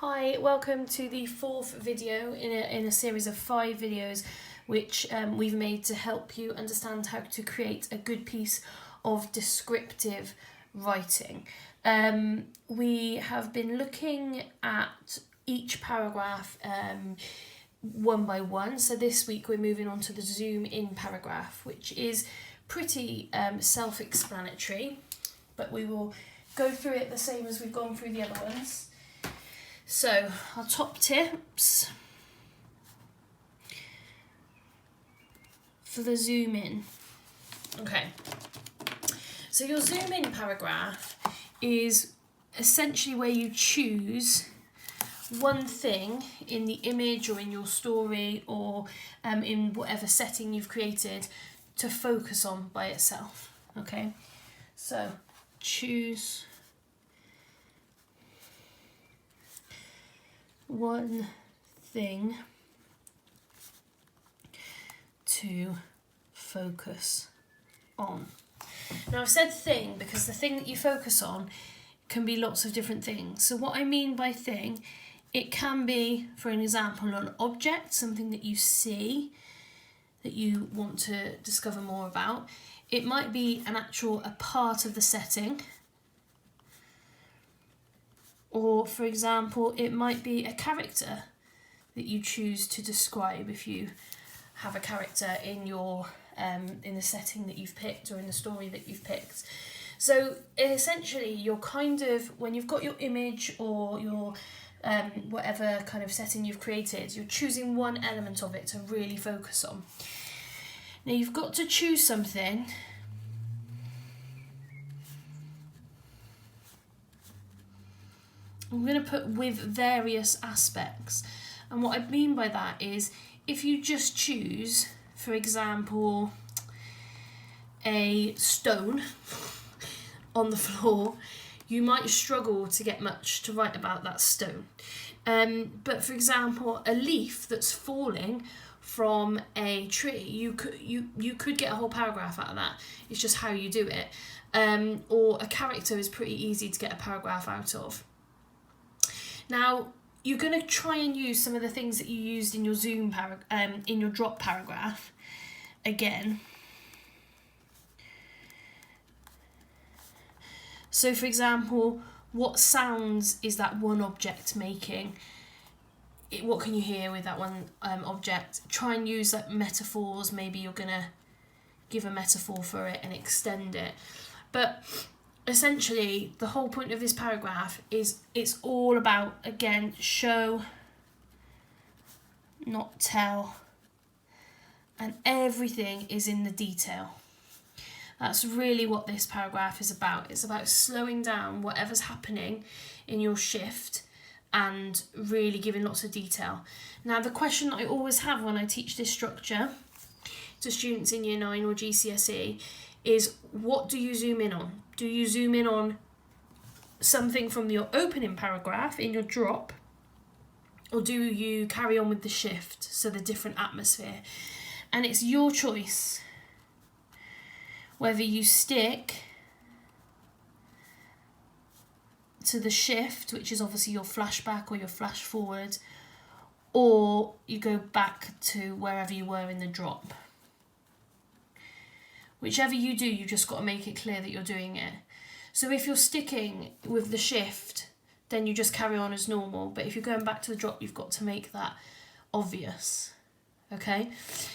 Hi, welcome to the fourth video in a series of 5 videos which we've made to help you understand how to create a good piece of descriptive writing. We have been looking at each paragraph one by one. So this week we're moving on to the zoom in paragraph, which is pretty self-explanatory, but we will go through it the same as we've gone through the other ones. So our top tips for the zoom in. Okay, so your zoom in paragraph is essentially where you choose one thing in the image or in your story or in whatever setting you've created to focus on by itself. Okay, so choose one thing to focus on. Now I've said thing because the thing that you focus on can be lots of different things. So what I mean by thing, it can be, for an example, an object, something that you see that you want to discover more about. It might be a part of the setting. Or, for example, it might be a character that you choose to describe if you have a character in your in the setting that you've picked or in the story that you've picked. So essentially, you're kind of, when you've got your image or your whatever kind of setting you've created, you're choosing one element of it to really focus on. Now you've got to choose something I'm going to put with various aspects, and what I mean by that is if you just choose, for example, a stone on the floor, you might struggle to get much to write about that stone. But for example, a leaf that's falling from a tree, you could get a whole paragraph out of that. It's just how you do it. Or a character is pretty easy to get a paragraph out of. Now, you're going to try and use some of the things that you used in your in your drop paragraph again. So, for example, what sounds is that one object making? What can you hear with that one object? Try and use like metaphors. Maybe you're going to give a metaphor for it and extend it. But essentially, the whole point of this paragraph is it's all about, again, show, not tell, and everything is in the detail. That's really what this paragraph is about. It's about slowing down whatever's happening in your shift and really giving lots of detail. Now, the question that I always have when I teach this structure to students in Year 9 or GCSE is, what do you zoom in on? Do you zoom in on something from your opening paragraph in your drop, or do you carry on with the shift, so the different atmosphere? And it's your choice whether you stick to the shift, which is obviously your flashback or your flash forward, or you go back to wherever you were in the drop. Whichever you do, you just got to make it clear that you're doing it. So if you're sticking with the shift, then you just carry on as normal. But if you're going back to the drop, you've got to make that obvious. Okay?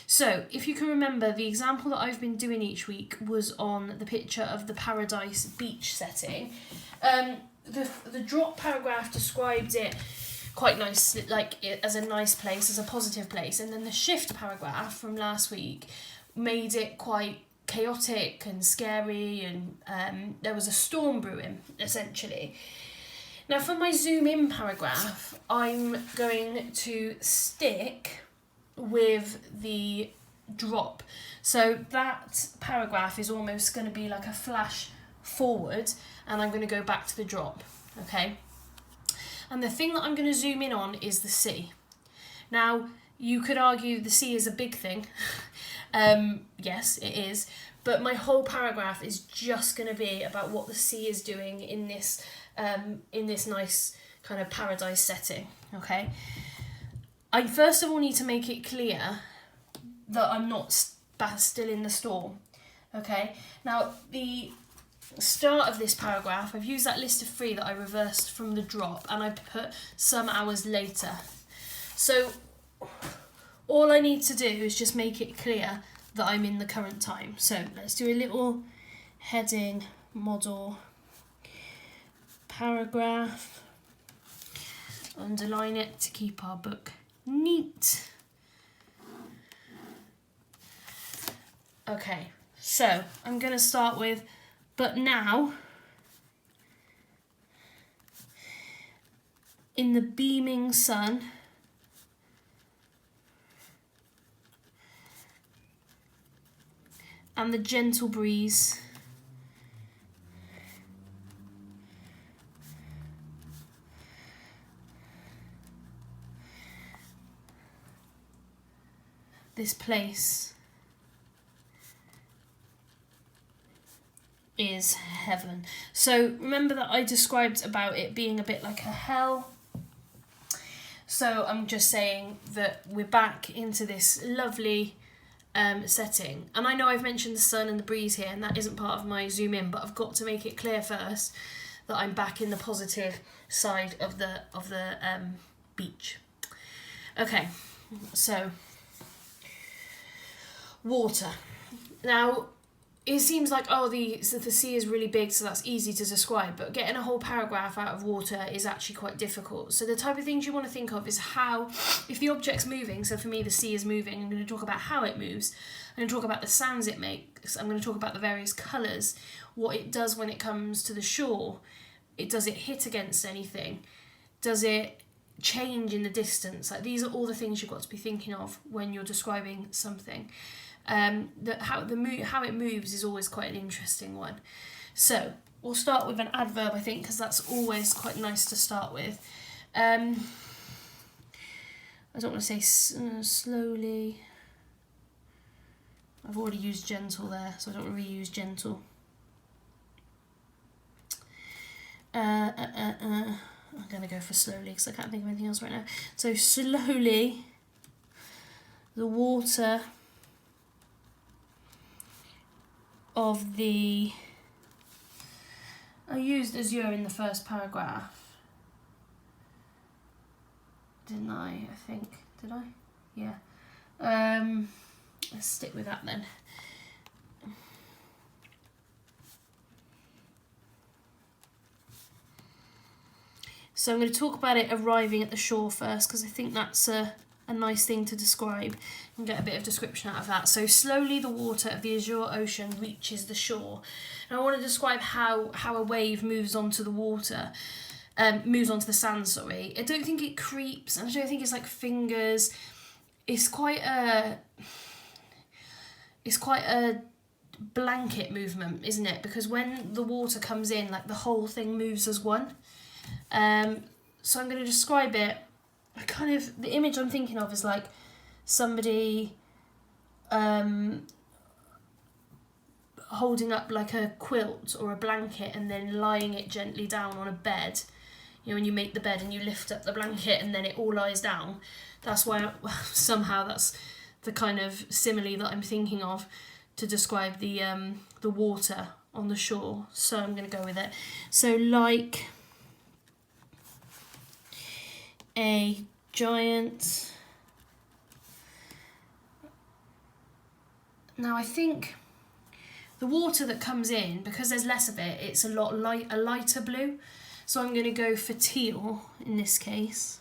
So if you can remember, the example that I've been doing each week was on the picture of the Paradise Beach setting. The drop paragraph described it quite nicely, like as a nice place, as a positive place. And then the shift paragraph from last week made it quite chaotic and scary, and there was a storm brewing, essentially. Now, for my zoom in paragraph, I'm going to stick with the drop. So that paragraph is almost going to be like a flash forward, and I'm going to go back to the drop, okay? And the thing that I'm going to zoom in on is the sea. Now, you could argue the sea is a big thing. Yes, it is. But my whole paragraph is just going to be about what the sea is doing in this nice kind of paradise setting, okay? I first of all need to make it clear that I'm not still in the storm, okay? Now, the start of this paragraph, I've used that list of 3 that I reversed from the drop, and I put some hours later. So all I need to do is just make it clear that I'm in the current time. So let's do a little heading, model, paragraph, underline it to keep our book neat. Okay, so I'm going to start with, but now, in the beaming sun, and the gentle breeze, this place is heaven. So remember that I described about it being a bit like a hell. So I'm just saying that we're back into this lovely setting. And I know I've mentioned the sun and the breeze here, and that isn't part of my zoom in, but I've got to make it clear first that I'm back in the positive side of the beach. Okay, so water. Now, it seems like, oh, the sea is really big, so that's easy to describe, but getting a whole paragraph out of water is actually quite difficult. So the type of things you want to think of is how, if the object's moving, so for me the sea is moving, I'm going to talk about how it moves, I'm going to talk about the sounds it makes, I'm going to talk about the various colours, what it does when it comes to the shore, does it hit against anything, does it change in the distance, like these are all the things you've got to be thinking of when you're describing something. How it moves is always quite an interesting one. So we'll start with an adverb, I think, because that's always quite nice to start with. I don't want to say slowly. I've already used gentle there, so I don't want to reuse gentle. I'm going to go for slowly because I can't think of anything else right now. So slowly, the water of the, I used azure in the first paragraph, didn't I think, did I? Yeah. Let's stick with that then. So I'm going to talk about it arriving at the shore first, because I think that's a nice thing to describe and get a bit of description out of that. So slowly the water of the azure ocean reaches the shore. And I want to describe how a wave moves onto the water, moves onto the sand, sorry. I don't think it creeps, and I don't think it's like fingers. It's quite a blanket movement, isn't it? Because when the water comes in, like the whole thing moves as one. So I'm going to describe it. The image I'm thinking of is like somebody holding up like a quilt or a blanket and then lying it gently down on a bed. You know, when you make the bed and you lift up the blanket and then it all lies down. That's why somehow that's the kind of simile that I'm thinking of to describe the water on the shore. So I'm going to go with it. So like a giant. Now I think the water that comes in, because there's less of it, it's a lighter blue. So I'm going to go for teal in this case.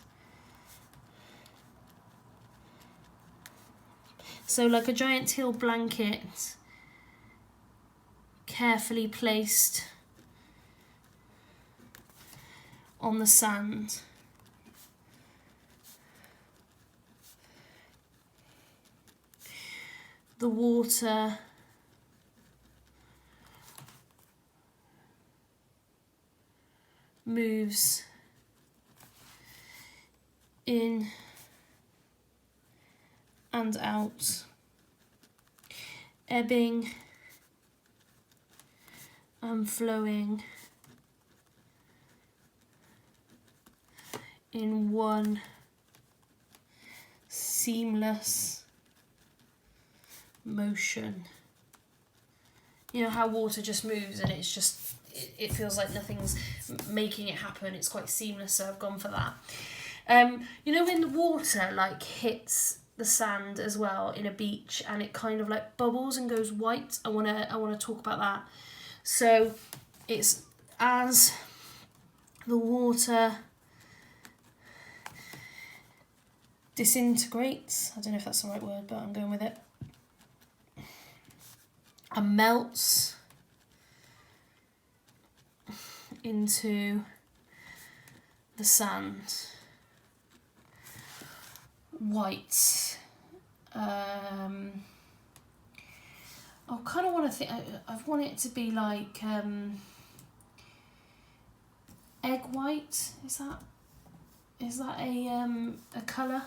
So like a giant teal blanket, carefully placed on the sand. The water moves in and out, ebbing and flowing in one seamless motion. You know how water just moves and it's just, it feels like nothing's making it happen. It's quite seamless, so I've gone for that. You know when the water like hits the sand as well in a beach and it kind of like bubbles and goes white? I wanna talk about that. So it's as the water disintegrates, I don't know if that's the right word, but I'm going with it, and melts into the sand. White. I kind of want to think. I want it to be like egg white. Is that a colour?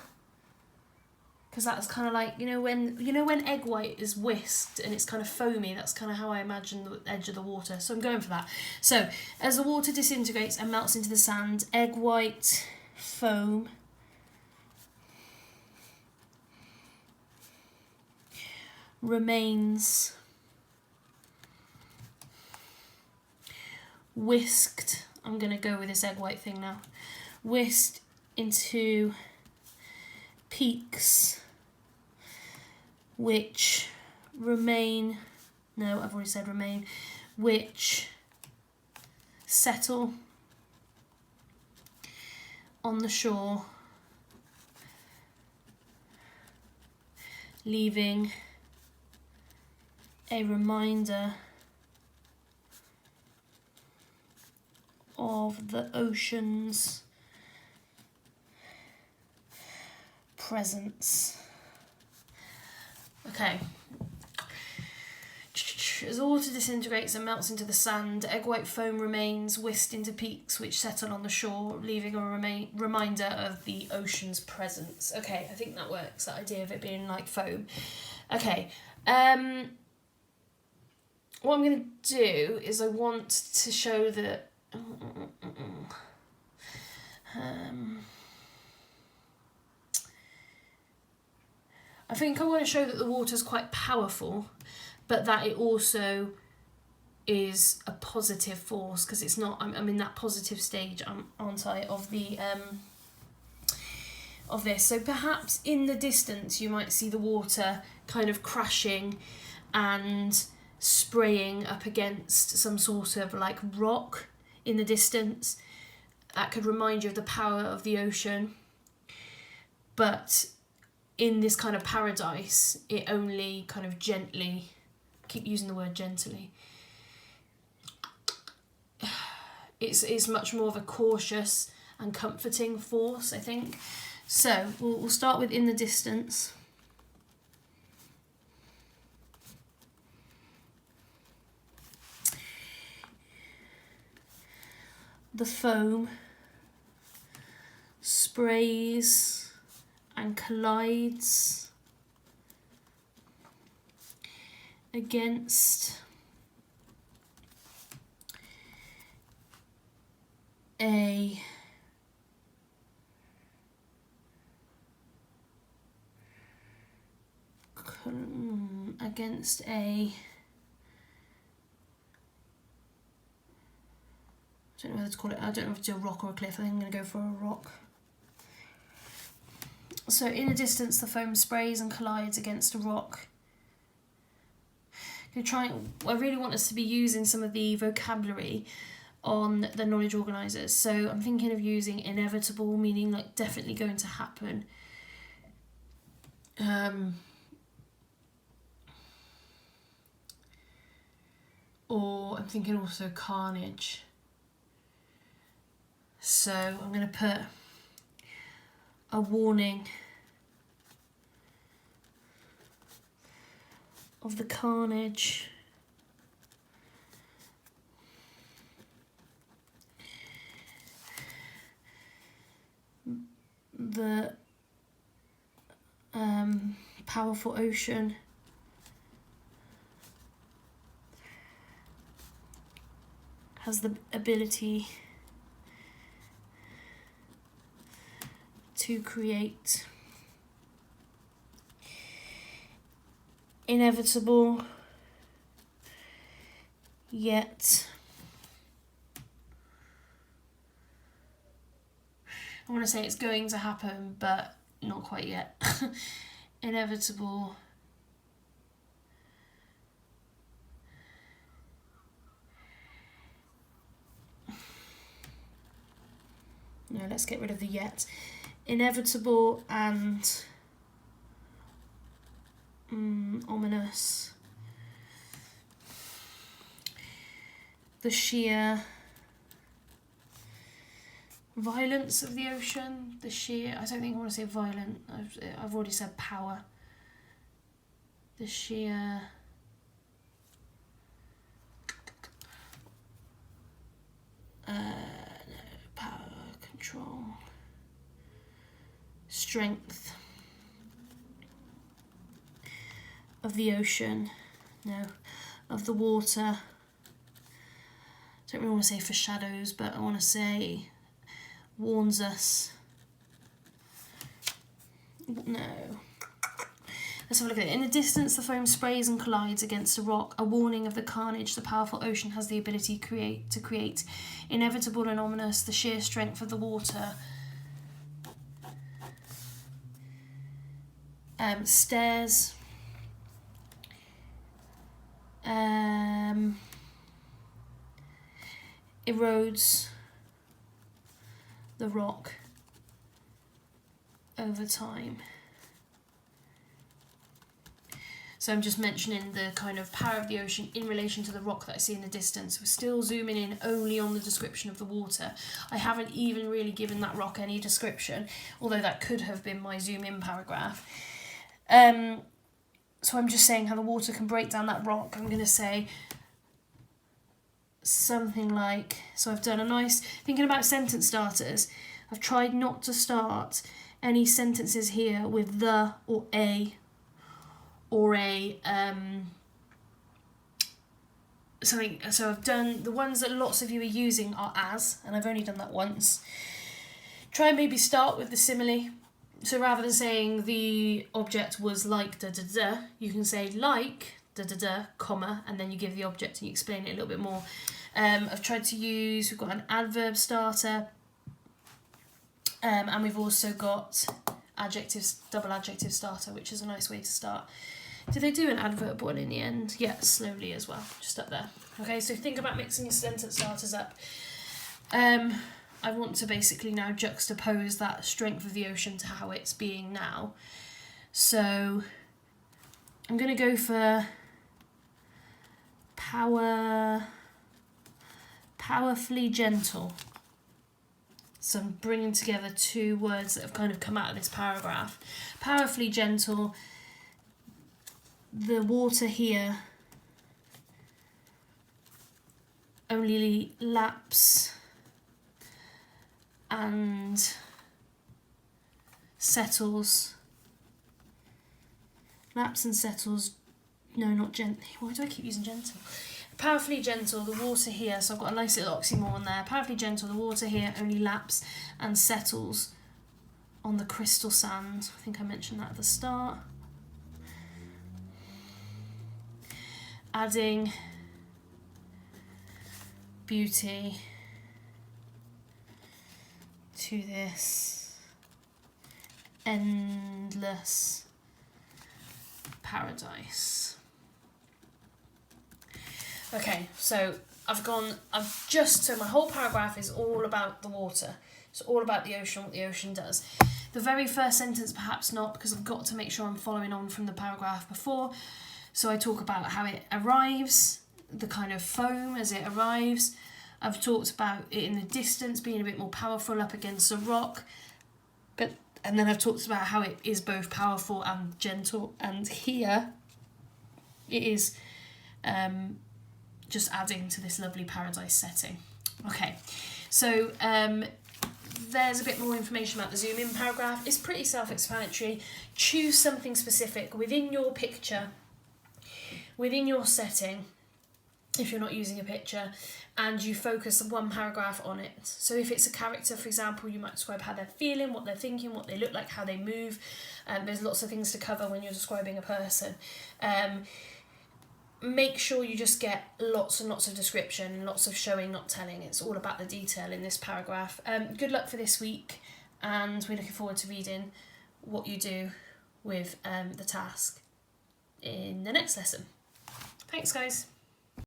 Because that's kind of like, you know when egg white is whisked and it's kind of foamy, that's kind of how I imagine the edge of the water. So I'm going for that. So as the water disintegrates and melts into the sand, egg white foam remains whisked. I'm going to go with this egg white thing now. Whisked into peaks which remain, no, I've already said remain, which settle on the shore, leaving a reminder of the ocean's presence. Okay. As the water disintegrates and melts into the sand, egg white foam remains whisked into peaks which settle on the shore, leaving a reminder of the ocean's presence. Okay, I think that works, that idea of it being like foam. Okay, what I'm going to do is I want to show that... I think I want to show that the water's quite powerful, but that it also is a positive force, because it's not, I'm in that positive stage, aren't I, of the of this. So perhaps in the distance you might see the water kind of crashing and spraying up against some sort of like rock in the distance. That could remind you of the power of the ocean. But in this kind of paradise, it only kind of gently, keep using the word gently, it's much more of a cautious and comforting force, I think. So we'll start with in the distance. The foam sprays and collides against a I don't know whether to call it, I don't know if it's a rock or a cliff. I think I'm going to go for a rock. So in the distance, the foam sprays and collides against a rock. I really want us to be using some of the vocabulary on the knowledge organisers. So I'm thinking of using inevitable, meaning like definitely going to happen. Or I'm thinking also carnage. So I'm going to put a warning of the carnage the powerful ocean has the ability to create. Inevitable, yet I want to say it's going to happen, but not quite yet. Inevitable, no, let's get rid of the yet. Inevitable and ominous. The sheer violence of the ocean. The sheer, I don't think I want to say violent. I've already said power. The sheer power, control, strength of the ocean, no, of the water. Don't really want to say foreshadows, but I want to say warns us. No. Let's have a look at it. In the distance, the foam sprays and collides against a rock, a warning of the carnage the powerful ocean has the ability to create. Inevitable and ominous, the sheer strength of the water. Stairs. Erodes the rock over time. So I'm just mentioning the kind of power of the ocean in relation to the rock that I see in the distance. We're still zooming in only on the description of the water. I haven't even really given that rock any description, although that could have been my zoom in paragraph. So I'm just saying how the water can break down that rock. I'm going to say something like, so I've done a nice, thinking about sentence starters, I've tried not to start any sentences here with the or a something. So I've done the ones that lots of you are using are as, and I've only done that once. Try and maybe start with the simile. So rather than saying the object was like da da da, you can say like da da da, comma, and then you give the object and you explain it a little bit more. I've tried to use, we've got an adverb starter, and we've also got adjectives, double adjective starter, which is a nice way to start. Did they do an adverb one in the end? Yeah, slowly as well, just up there. Okay, so think about mixing your sentence starters up. I want to basically now juxtapose that strength of the ocean to how it's being now. So I'm going to go for powerfully gentle. So I'm bringing together two words that have kind of come out of this paragraph. Powerfully gentle. The water here only laps and settles. Laps and settles. No, not gently. Why do I keep using gentle? Powerfully gentle, the water here, so I've got a nice little oxymoron there. Powerfully gentle, the water here only laps and settles on the crystal sand. I think I mentioned that at the start. Adding beauty to this endless paradise. Okay, so so my whole paragraph is all about the water. It's all about the ocean, what the ocean does. The very first sentence, perhaps not, because I've got to make sure I'm following on from the paragraph before. So I talk about how it arrives, the kind of foam as it arrives. I've talked about it in the distance being a bit more powerful up against a rock. And then I've talked about how it is both powerful and gentle. And here it is just adding to this lovely paradise setting. Okay, so there's a bit more information about the zoom in paragraph. It's pretty self-explanatory. Choose something specific within your picture, within your setting, if you're not using a picture, and you focus one paragraph on it. So if it's a character, for example, you might describe how they're feeling, what they're thinking, what they look like, how they move. There's lots of things to cover when you're describing a person. Make sure you just get lots and lots of description, lots of showing, not telling. It's all about the detail in this paragraph. Good luck for this week, and we're looking forward to reading what you do with the task in the next lesson. Thanks, guys.